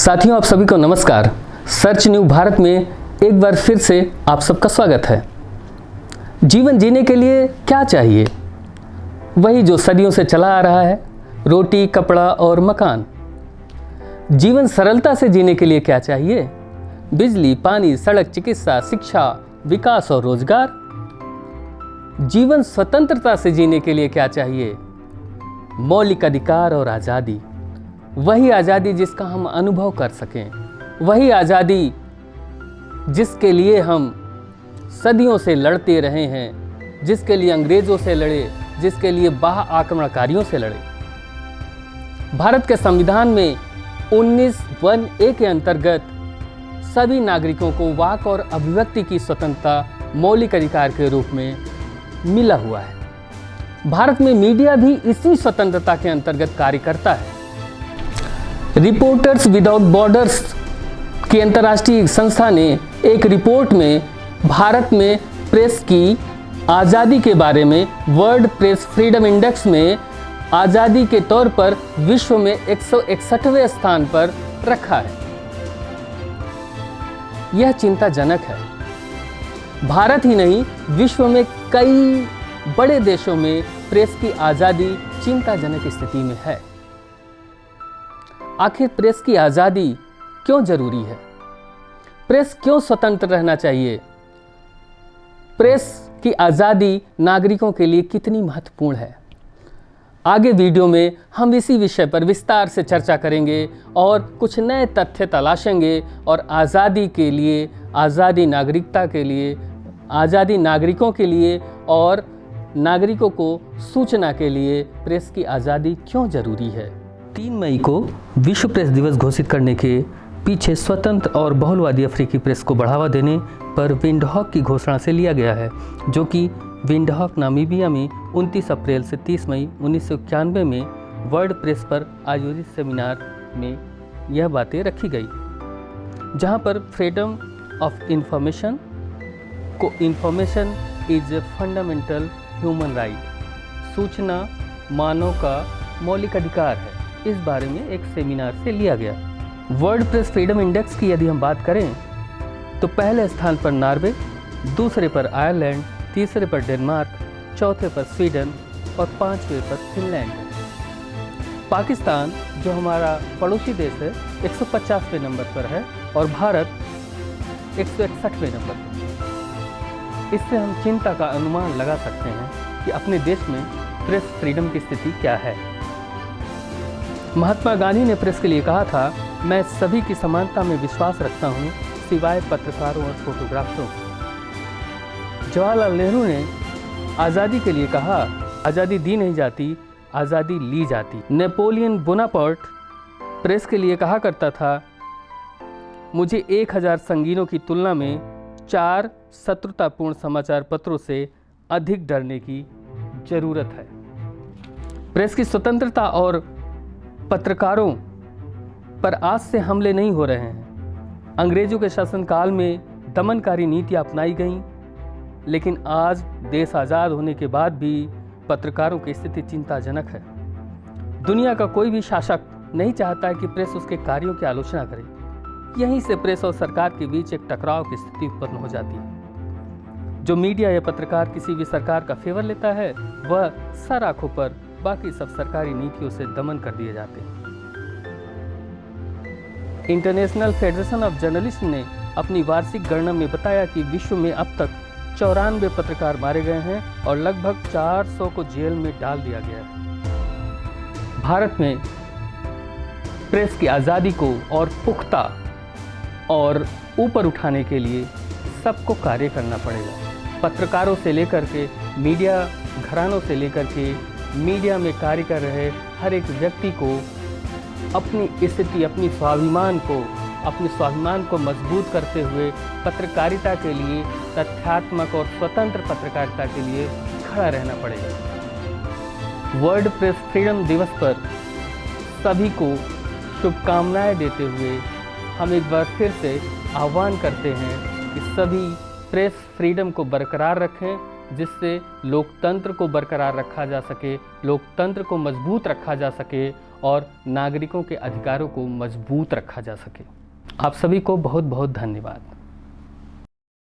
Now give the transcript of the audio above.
साथियों, आप सभी को नमस्कार। सर्च न्यू भारत में एक बार फिर से आप सबका स्वागत है। जीवन जीने के लिए क्या चाहिए? वही जो सदियों से चला आ रहा है, रोटी, कपड़ा और मकान। जीवन सरलता से जीने के लिए क्या चाहिए? बिजली, पानी, सड़क, चिकित्सा, शिक्षा, विकास और रोजगार। जीवन स्वतंत्रता से जीने के लिए क्या चाहिए? मौलिक अधिकार और आज़ादी। वही आज़ादी जिसका हम अनुभव कर सकें, वही आज़ादी जिसके लिए हम सदियों से लड़ते रहे हैं, जिसके लिए अंग्रेज़ों से लड़े, जिसके लिए बाह्य आक्रमणकारियों से लड़े। भारत के संविधान में 19(1)(a) के अंतर्गत सभी नागरिकों को वाक और अभिव्यक्ति की स्वतंत्रता मौलिक अधिकार के रूप में मिला हुआ है। भारत में मीडिया भी इसी स्वतंत्रता के अंतर्गत कार्य करता है। रिपोर्टर्स विदाउट बॉर्डर्स की अंतर्राष्ट्रीय संस्था ने एक रिपोर्ट में भारत में प्रेस की आज़ादी के बारे में वर्ल्ड प्रेस फ्रीडम इंडेक्स में आज़ादी के तौर पर विश्व में 161वें स्थान पर रखा है। यह चिंताजनक है। भारत ही नहीं, विश्व में कई बड़े देशों में प्रेस की आज़ादी चिंताजनक स्थिति में है। आखिर प्रेस की आज़ादी क्यों जरूरी है? प्रेस क्यों स्वतंत्र रहना चाहिए? प्रेस की आज़ादी नागरिकों के लिए कितनी महत्वपूर्ण है? आगे वीडियो में हम इसी विषय पर विस्तार से चर्चा करेंगे और कुछ नए तथ्य तलाशेंगे और आज़ादी के लिए, आज़ादी नागरिकता के लिए, आज़ादी नागरिकों के लिए और नागरिकों को सूचना के लिए प्रेस की आज़ादी क्यों जरूरी है। 3 मई को विश्व प्रेस दिवस घोषित करने के पीछे स्वतंत्र और बहुलवादी अफ्रीकी प्रेस को बढ़ावा देने पर विंडहॉक की घोषणा से लिया गया है, जो कि विंडहॉक नामीबिया में 29 अप्रैल से 30 मई 1991 में वर्ल्ड प्रेस पर आयोजित सेमिनार में यह बातें रखी गई, जहां पर फ्रीडम ऑफ इंफॉर्मेशन को information is a fundamental human right, सूचना मानव का मौलिक अधिकार है, इस बारे में एक सेमिनार से लिया गया। वर्ल्ड प्रेस फ्रीडम इंडेक्स की यदि हम बात करें तो पहले स्थान पर नॉर्वे, दूसरे पर आयरलैंड, तीसरे पर डेनमार्क, चौथे पर स्वीडन और 5वें पर फिनलैंड है। पाकिस्तान, जो हमारा पड़ोसी देश है, 150वें नंबर पर है और भारत 161वें नंबर पर। इससे हम चिंता का अनुमान लगा सकते हैं कि अपने देश में प्रेस फ्रीडम की स्थिति क्या है। महात्मा गांधी ने प्रेस के लिए कहा था, मैं सभी की समानता में विश्वास रखता हूँ, सिवाय पत्रकारों और फोटोग्राफरों। जवाहरलाल नेहरू ने आज़ादी के लिए कहा, आज़ादी दी नहीं जाती, आज़ादी ली जाती। नेपोलियन बोनापार्ट प्रेस के लिए कहा करता था, मुझे 1000 संगीनों की तुलना में 4 शत्रुतापूर्ण समाचार पत्रों से अधिक डरने की जरूरत है। प्रेस की स्वतंत्रता और पत्रकारों पर आज से हमले नहीं हो रहे हैं। अंग्रेजों के शासनकाल में दमनकारी नीतियां अपनाई गईं, लेकिन आज देश आज़ाद होने के बाद भी पत्रकारों की स्थिति चिंताजनक है। दुनिया का कोई भी शासक नहीं चाहता है कि प्रेस उसके कार्यों की आलोचना करे। यहीं से प्रेस और सरकार के बीच एक टकराव की स्थिति उत्पन्न हो जाती है। जो मीडिया या पत्रकार किसी भी सरकार का फेवर लेता है, वह सर आंखों पर बाकी सब सरकारी नीतियों से दमन कर दिए जाते हैं। इंटरनेशनल फेडरेशन ऑफ जर्नलिस्ट ने अपनी वार्षिक गणना में बताया कि विश्व में अब तक 94 पत्रकार मारे गए हैं और लगभग 400 को जेल में डाल दिया गया है। भारत में प्रेस की आज़ादी को और पुख्ता और ऊपर उठाने के लिए सबको कार्य करना पड़ेगा। पत्रकारों से लेकर के मीडिया घरानों से लेकर के मीडिया में कार्य कर रहे हर एक व्यक्ति को अपनी स्थिति, अपनी स्वाभिमान को मजबूत करते हुए पत्रकारिता के लिए, तथ्यात्मक और स्वतंत्र पत्रकारिता के लिए खड़ा रहना पड़ेगा। वर्ल्ड प्रेस फ्रीडम दिवस पर सभी को शुभकामनाएं देते हुए हम एक बार फिर से आह्वान करते हैं कि सभी प्रेस फ्रीडम को बरकरार रखें जिससे लोकतंत्र को बरकरार रखा जा सके, लोकतंत्र को मजबूत रखा जा सके और नागरिकों के अधिकारों को मजबूत रखा जा सके। आप सभी को बहुत बहुत धन्यवाद।